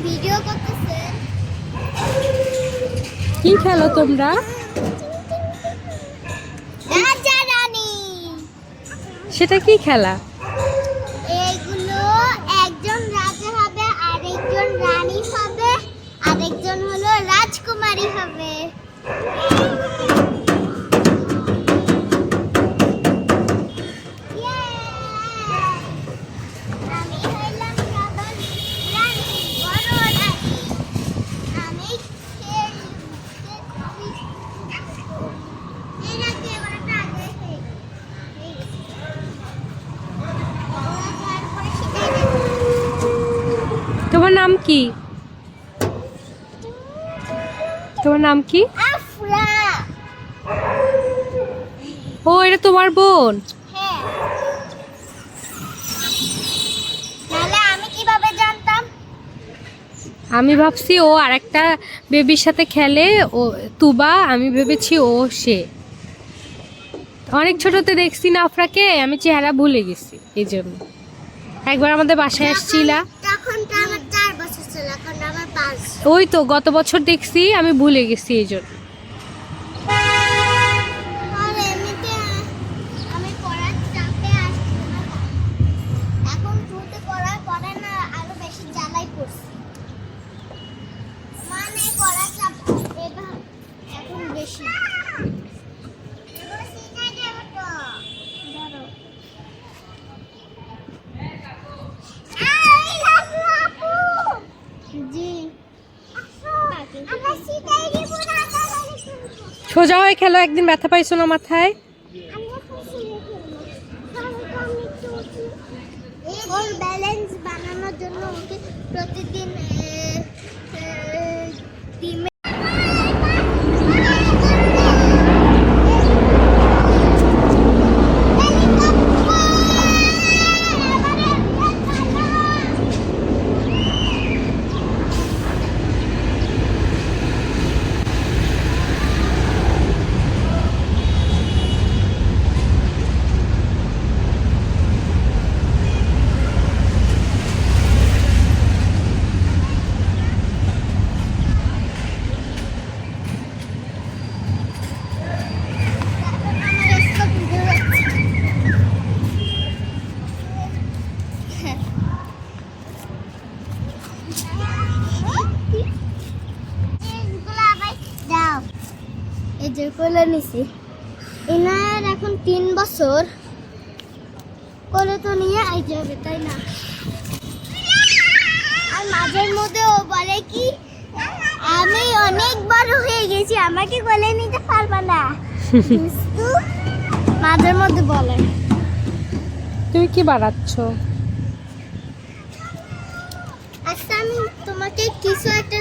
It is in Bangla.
ভিডিও করতেছেন? কি খেলো তোমরা? রাজা রানী। সেটা কি খেলা? এইগুলো একজন রাজা হবে, আরেকজন রানী হবে, আরেকজন হলো রাজকুমারী হবে। আমি হইলাম সবার রানী, বড় রানী। আমি তোমার নাম কি? তোমার নাম কি? আফরা। ও, এটা তোমার বোন? হ্যাঁ। নাহলে আমি কিভাবে জানতাম? আমি ভাবছি ও আরেকটা বেবির সাথে খেলে, ও তুবা, আমি ভেবেছি ও সে। অনেক ছোটতে দেখছি না আফরাকে, আমি চেহারা ভুলে গেছি এই জন্য। একবার আমাদের বাসায় আসছিলা, তখন তো আমার 4 বছর ছিল, এখন আমার 5। ওই তো গত বছর দেখছি, আমি ভুলে গেছি এই জন্য। আর এমনিতে আমি পড়ার চাপে আসছি না। এখন ছুটি পড়ার পরে না আরো বেশি জ্বালাই পড়ছি। মানে পড়ার চাপ এবার এখন বেশি। জি। সোজা হয়ে খেলো, একদিন ব্যথা পাইছো না মাথায়? ওর ব্যালেন্স বানানোর জন্য ওকে প্রতিদিন ডিমে এই যে কোলে নিছি। এনার এখন 3 বছর। কোলে তো নিয়ে আইতে হবে, তাই না? আর মাঝের মধ্যে ও বলে কি, আমি অনেক বড় হয়ে গেছি, আমাকে কোলে নিতে পারবা না। দুষ্টু মাঝের মধ্যে বলে। তুমি কি বানাচ্ছ? আচ্ছা, আমি তোমাকে কিছু একটা